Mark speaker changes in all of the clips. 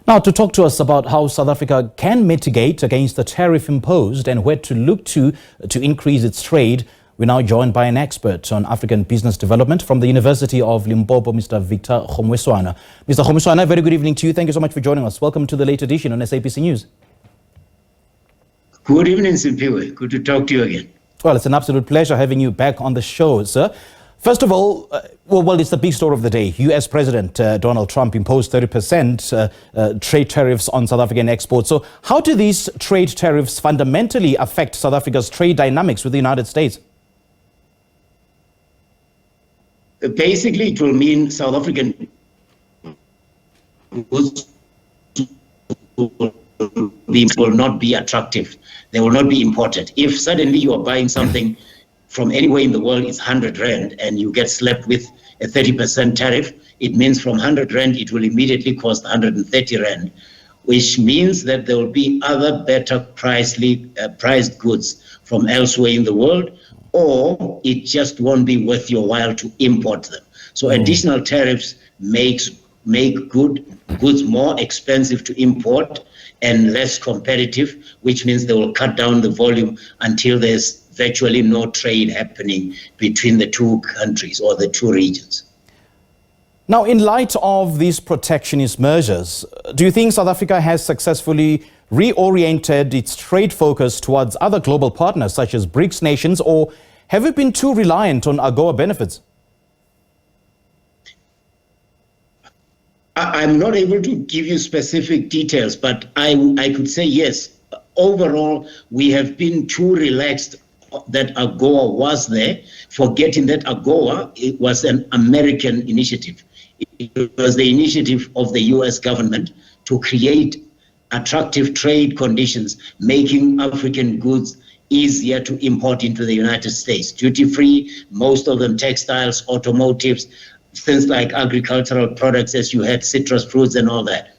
Speaker 1: Now, to talk to us about how South Africa can mitigate against the tariff imposed and where to look to increase its trade, we're now joined by an expert on African business development from the University of Limpopo, Mr. Victor Kgomoeswana. Mr. Kgomoeswana, very good evening to you. Thank you so much for joining us. Welcome to the late edition on SABC News.
Speaker 2: Good evening, Simpiwe. Good to talk to you again.
Speaker 1: Well, it's an absolute pleasure having you back on the show, sir. First of all, well, it's the big story of the day. U.S. President Donald Trump imposed 30% trade tariffs on South African exports. So how do these trade tariffs fundamentally affect South Africa's trade dynamics with the United States?
Speaker 2: Basically, it will mean South African goods will not be attractive. They will not be imported. If suddenly you are buying something from anywhere in the world, it's 100 Rand, and you get slapped with a 30% tariff, it means from 100 Rand, it will immediately cost 130 Rand, which means that there will be other better priced goods from elsewhere in the world, or it just won't be worth your while to import them. So additional tariffs make goods more expensive to import and less competitive, which means they will cut down the volume until there's virtually no trade happening between the two countries or the two regions.
Speaker 1: Now, in light of these protectionist measures, do you think South Africa has successfully reoriented its trade focus towards other global partners such as BRICS nations, or have we been too reliant on AGOA benefits?
Speaker 2: I'm not able to give you specific details, but I could say yes. Overall, we have been too relaxed that AGOA was there, forgetting that AGOA, it was an American initiative. It was the initiative of the US government to create attractive trade conditions, making African goods easier to import into the United States. Duty-free, most of them textiles, automotives, things like agricultural products, as you had citrus fruits and all that.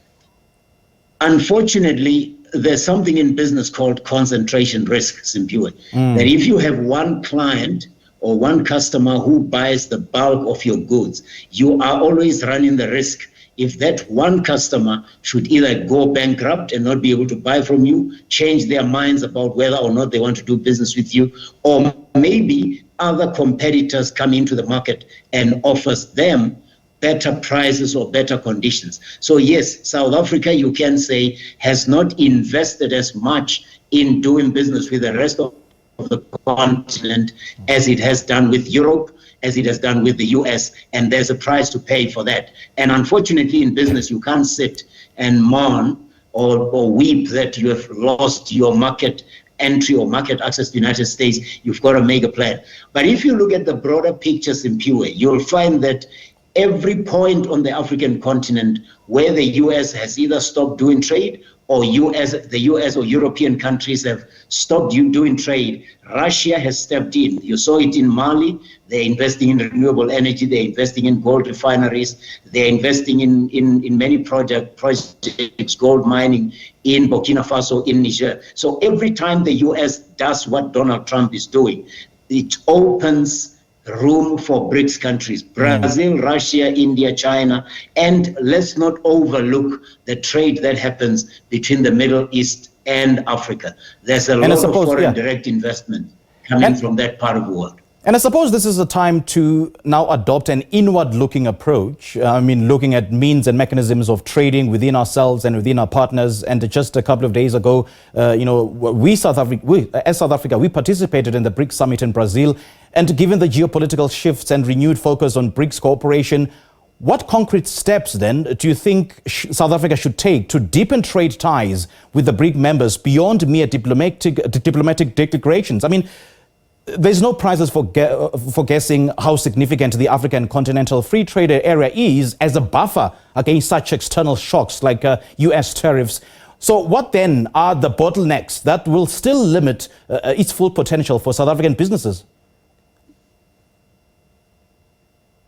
Speaker 2: Unfortunately, there's something in business called concentration risk, Simpiwe. That if you have one client or one customer who buys the bulk of your goods, you are always running the risk. If that one customer should either go bankrupt and not be able to buy from you, change their minds about whether or not they want to do business with you, or maybe other competitors come into the market and offers them better prices or better conditions. So yes, South Africa, you can say, has not invested as much in doing business with the rest of the continent as it has done with Europe, as it has done with the US, and there's a price to pay for that. And unfortunately in business, you can't sit and mourn or weep that you have lost your market entry or market access to the United States. You've got to make a plan. But if you look at the broader pictures in PUA, you'll find that every point on the African continent where the US has either stopped doing trade or the US or European countries have stopped doing trade, Russia has stepped in. You saw it in Mali. They're investing in renewable energy. They're investing in gold refineries. They're investing in many projects, gold mining in Burkina Faso, in Niger. So every time the US does what Donald Trump is doing, it opens room for BRICS countries, Brazil, Russia, India, China, and let's not overlook the trade that happens between the Middle East and Africa. There's a lot of foreign direct investment coming from that part of the world.
Speaker 1: And I suppose this is a time to now adopt an inward-looking approach. I mean, looking at means and mechanisms of trading within ourselves and within our partners. And just a couple of days ago, as South Africa, we participated in the BRICS summit in Brazil. And given the geopolitical shifts and renewed focus on BRICS cooperation, what concrete steps then do you think South Africa should take to deepen trade ties with the BRICS members beyond mere diplomatic declarations? I mean, there's no prizes for guessing how significant the African continental free trade area is as a buffer against such external shocks like US tariffs. So what then are the bottlenecks that will still limit its full potential for South African businesses?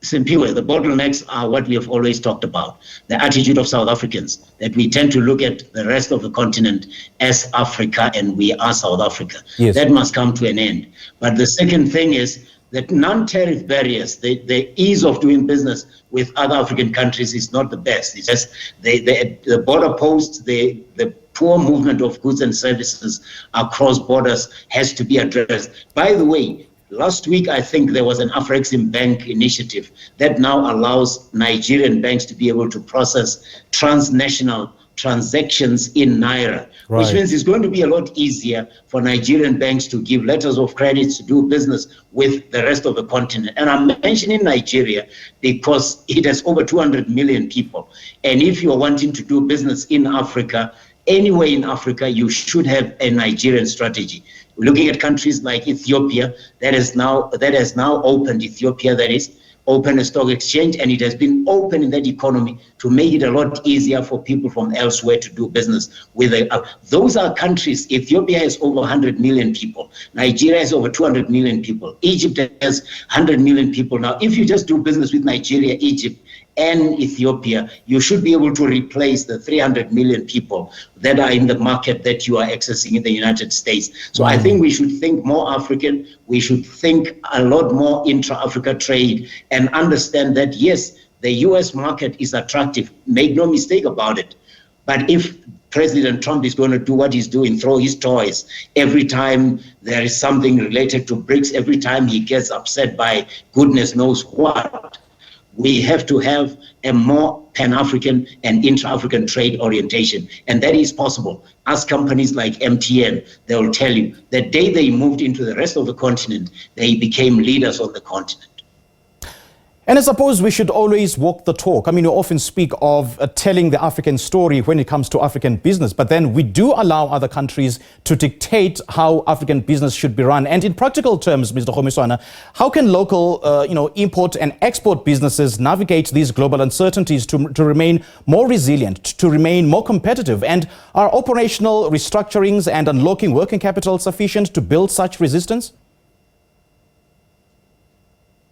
Speaker 2: Simpiwe, the bottlenecks are what we have always talked about, the attitude of South Africans, that we tend to look at the rest of the continent as Africa and we are South Africa. Yes. That must come to an end. But the second thing is that non-tariff barriers, the ease of doing business with other African countries is not the best. It's just the border posts, the poor movement of goods and services across borders has to be addressed. By the way, last week, I think there was an Afrexim Bank initiative that now allows Nigerian banks to be able to process transnational transactions in Naira,
Speaker 1: right,
Speaker 2: which means it's going to be a lot easier for Nigerian banks to give letters of credit to do business with the rest of the continent. And I'm mentioning Nigeria because it has over 200 million people. And if you're wanting to do business in Africa, anywhere in Africa, you should have a Nigerian strategy. Looking at countries like Ethiopia, that has now opened, Ethiopia that is, open a stock exchange, and it has been open in that economy to make it a lot easier for people from elsewhere to do business with it. Those are countries. Ethiopia has over 100 million people. Nigeria has over 200 million people. Egypt has 100 million people. Now, if you just do business with Nigeria, Egypt, and Ethiopia, you should be able to replace the 300 million people that are in the market that you are accessing in the United States. So I think we should think more African. We should think a lot more intra-Africa trade and understand that, yes, the US market is attractive. Make no mistake about it. But if President Trump is going to do what he's doing, throw his toys every time there is something related to BRICS, every time he gets upset by goodness knows what, we have to have a more Pan-African and intra-African trade orientation. And that is possible. As companies like MTN, they will tell you the day they moved into the rest of the continent, they became leaders on the continent.
Speaker 1: And I suppose we should always walk the talk. I mean, we often speak of telling the African story when it comes to African business, but then we do allow other countries to dictate how African business should be run. And in practical terms, Mr. Kgomoeswana, how can local, import and export businesses navigate these global uncertainties to remain more resilient, to remain more competitive? And are operational restructurings and unlocking working capital sufficient to build such resistance?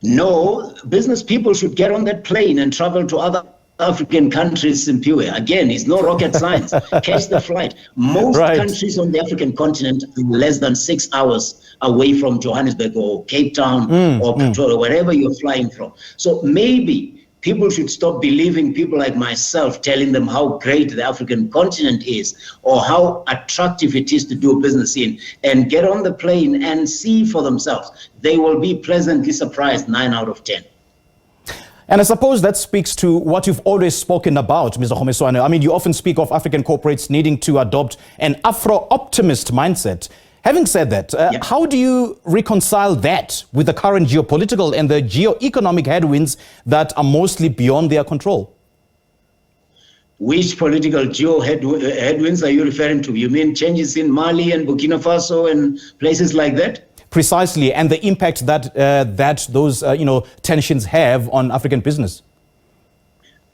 Speaker 2: No, business people should get on that plane and travel to other African countries in Pure. Again, it's no rocket science. Catch the flight. Most countries on the African continent are less than 6 hours away from Johannesburg or Cape Town or Pretoria, wherever you're flying from. So maybe people should stop believing people like myself telling them how great the African continent is or how attractive it is to do business in, and get on the plane and see for themselves. They will be pleasantly surprised 9 out of 10.
Speaker 1: And I suppose that speaks to what you've always spoken about, Mr. Kgomoeswana. I mean, you often speak of African corporates needing to adopt an Afro-optimist mindset. Having said that, how do you reconcile that with the current geopolitical and the geo-economic headwinds that are mostly beyond their control?
Speaker 2: Which political headwinds are you referring to? You mean changes in Mali and Burkina Faso and places like that?
Speaker 1: Precisely, and the impact that those tensions have on African business.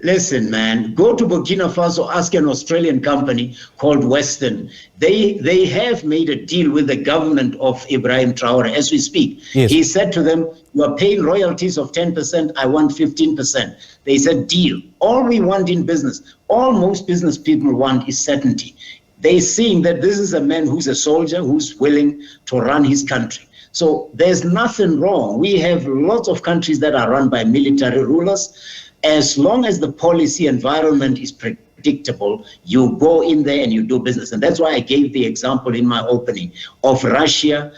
Speaker 2: Listen, man, go to Burkina Faso, ask an Australian company called Western. They have made a deal with the government of Ibrahim Traore as we speak. Yes. He said to them, you are paying royalties of 10%, I want 15%. They said, deal. All we want in business, all most business people want is certainty. They're seeing that this is a man who's a soldier, who's willing to run his country. So there's nothing wrong. We have lots of countries that are run by military rulers. As long as the policy environment is predictable, you go in there and you do business. And that's why I gave the example in my opening of Russia,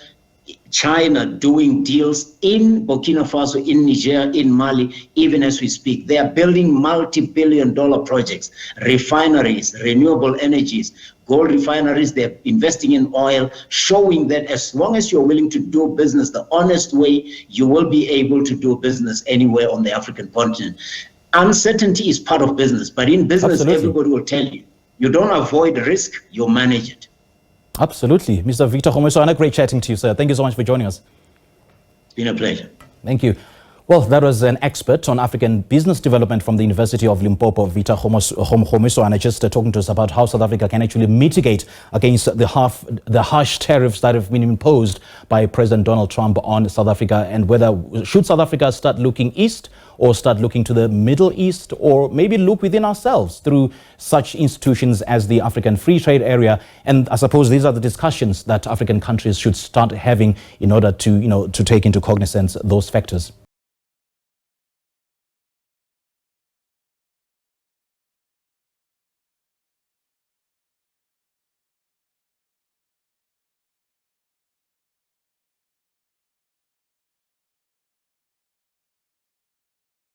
Speaker 2: China doing deals in Burkina Faso, in Niger, in Mali, even as we speak. They are building multi-billion-dollar projects, refineries, renewable energies, gold refineries. They're investing in oil, showing that as long as you're willing to do business the honest way, you will be able to do business anywhere on the African continent. Uncertainty is part of business, but in business, everybody will tell you, you don't avoid risk, you manage it.
Speaker 1: Absolutely. Mr. Victor Kgomoeswana, great chatting to you, sir. Thank you so much for joining us.
Speaker 2: It's been a pleasure.
Speaker 1: Thank you. Well, that was an expert on African business development from the University of Limpopo, Victor Kgomoeswana, just talking to us about how South Africa can actually mitigate against the harsh tariffs that have been imposed by President Donald Trump on South Africa, and whether should South Africa start looking east or start looking to the Middle East, or maybe look within ourselves through such institutions as the African Free Trade Area? And I suppose these are the discussions that African countries should start having in order to, to take into cognizance those factors.